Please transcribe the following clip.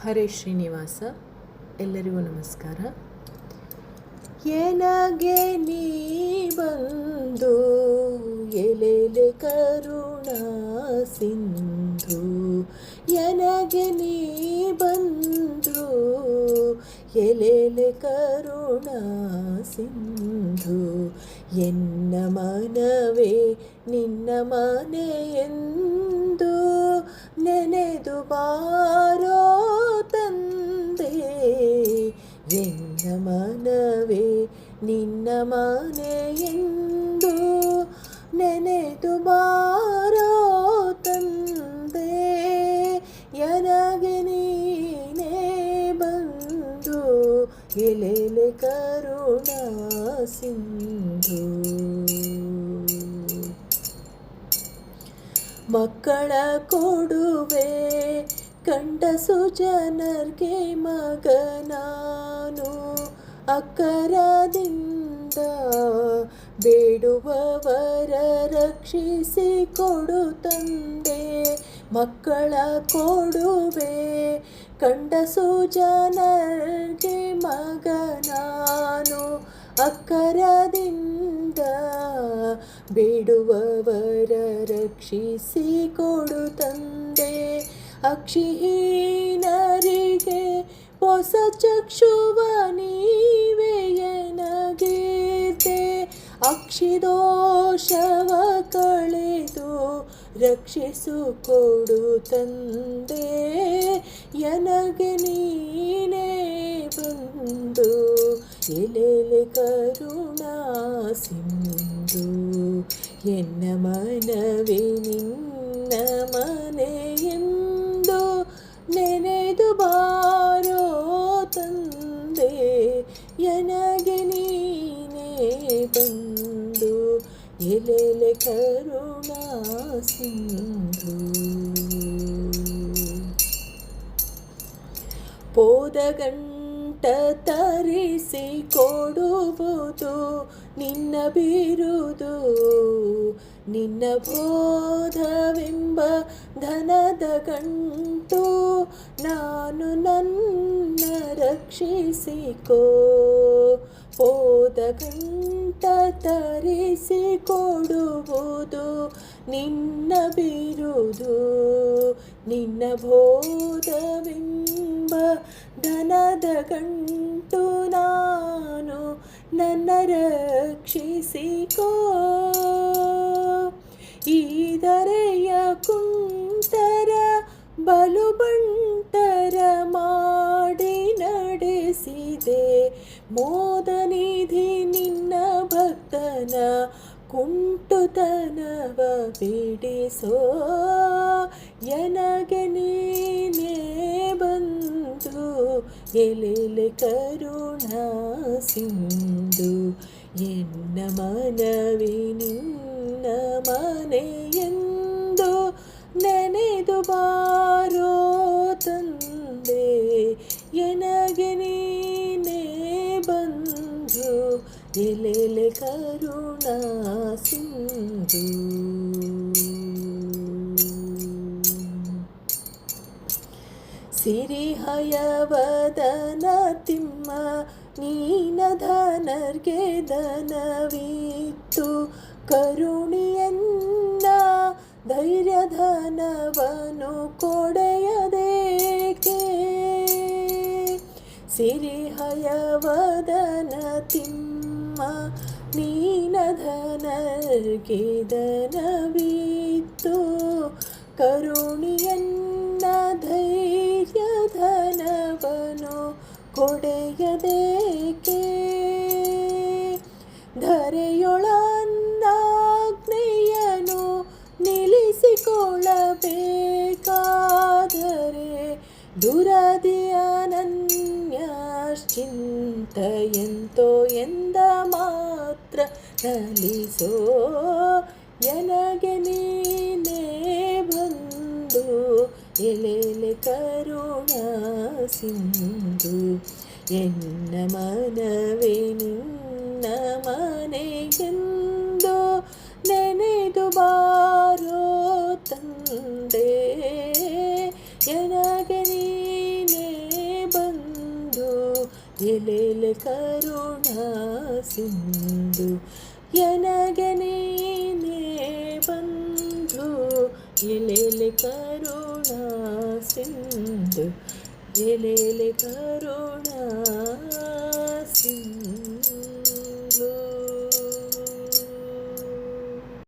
ಹರೇ ಶ್ರೀನಿವಾಸ. ಎಲ್ಲರಿಗೂ ನಮಸ್ಕಾರ. ಎನಗೆ ನೀ ಬಂದು ಎಲೆಲೆ ಕರುಣಾ ಸಿಂಧು, ಎನಗೆ ನೀ ಬಂದು ಎಲೆಲೆ ಕರುಣಾ ಸಿಂಧು, ಎನ್ನ ಮನವೇ ನಿನ್ನ ಮನೆಯೆಂದು ನೆನೆದು ಬಾರೋ ತಂದೆ, ಎನ್ನ ಮನವೇ ನಿನ್ನ ಮನೆಯೆಂದು ನೆನೆದು ಬಾರೋ ತಂದೆ, ಎನಗೆ ನೀನೇ ಬಂದು ಎಲೆಲೆ ಕರುಣಾ ಸಿಂಧು. ಮಕ್ಕಳ ಕೊಡುವೆ ಗಂಡಸು ಜನರ್ಗೆ ಮಗನಾನು, ಅಕ್ಕರದಿಂದ ಬೇಡುವವರ ರಕ್ಷಿಸಿ ಕೊಡು ತಂದೆ. ಮಕ್ಕಳ ಕೊಡುವೆ ಗಂಡಸು ಜನರ್ಗೆ ಮಗನಾನು, ಅಕ್ಕರದಿಂದ ಬೇಡುವವರ ರಕ್ಷಿಸಿ ಕೊಡು ತಂದೆ. ಅಕ್ಷಿಹೀನರಿಗೆ ಹೊಸ ಚಕ್ಷುವ ನೀವೇ ಎನಗೀತೆ, ಅಕ್ಷಿದೋಷವ ಕಳೆದು ರಕ್ಷಿಸು ಕೊಡು ತಂದೆ, ಎನಗೆ ನೀನೇ ಬಂದು ಎಲೆಲೆ ಕರುಣಾ ಸಿಂಧು, ಎನ್ನ ಮನವೇ ನಿನ್ನ ಮನೆಯೆಂದು ನೆನೆದು ಬಾರೋ ತಂದೆ, ಎನಗೆ ನೀನೇ ಬಂದು ಎಲೆಲೆ ಕರುಣಾ ಸಿಂಧು. ಪೋದಗಂಟ ತರಿಸಿ ಕೊಡುವುದು ನಿನ್ನ ಬಿರುದು, ನಿನ್ನ ಬೋಧವೆಂಬ ಧನದ ಗಂಟು ನಾನು ನನ್ನ ರಕ್ಷಿಸಿಕೋ. ಪೋದಗಂಟ ತರಿಸಿ ಕೊಡುವುದು ನಿನ್ನ ಬಿರುದು, ನಿನ್ನ ಬೋಧವೆಂಬ ಧನದ ಗಂಟು ನಾನು ನನ್ನ ರಕ್ಷಿಸಿಕೋ. ಈ ಧರೆಯ ಕುಂಟರ ಬಲು ಬಂಟರ ಮಾಡಿ ನಡೆಸಿದೆ, ಮೋದನಿಧಿ ನಿನ್ನ ಭಕ್ತನ ಕುಂಟುತನವ ಬಿಡಿಸೋ, ಎನಗೆ ನೀನೇ ಬಂದು ಎಲೆಲೆ ಕರುಣಾ ಸಿಂಧು, ಎನ್ನ ಮನವೇ ನಿನ್ನ ಮನೆಯೆಂದು ನೆನೆದು ಬಾರೋ ತಂದೆ, ಎನಗೆ ನೀನೇ ಬಂದು ಎಲೆಲೆ ಕರುಣಾ ಸಿಂಧು. ಸಿರಿಹಯವದನ ತಿಮ್ಮ ನೀನ ಧನರ್ಗೆ ಧನವಿತ್ತು, ಕರುಣಿಯನ್ನ ಧೈರ್ಯ ಧನವನು ಕೊಡೆಯದೇಕೆ. ಸಿರಿಹಯವದನ ತಿಮ್ಮ ನೀನ ಧನರ್ಗೆ ಧನವಿತ್ತು, ಕರುಣಿಯನ್ನ ಧೈರ್ಯ ಧನವನು ಕೊಡೆಯದೇಕೆ. ಧರೆಯೊಳನ್ನಾಜ್ಞೆಯನು ನಿಲ್ಲಿಸಿಕೊಳ್ಳಬೇಕಾದರೆ, ದುರದಿಯ ಅನನ್ಯಶ್ಚಿಂತೆಯಂತೋ ಎಂದ ಮಾತ್ರ ನಲಿಸೋ, ಎನಗೆ ನೀನೇ ಬಂದು ಎಲೆಲೆ ಕರುಣಾ ಸಿಂಧು, ಎನ್ನ ಮನವೇ ನಿನ್ನ ಮನೆಯೆಂದು ನೆನೆದು ಬಾರೋ ತಂದೆ, ಎನಗೆ ನೀನೇ ಎಲೆಲೆ ಕರುಣಾ ಸಿಂಧು ಎನಗೆ ನೀನೇ ಬಂಧು ಎಲೆಲೆ ಕರುಣಾ ಸಿಂಧು ಎಲೆಲೆ ಕರುಣಾ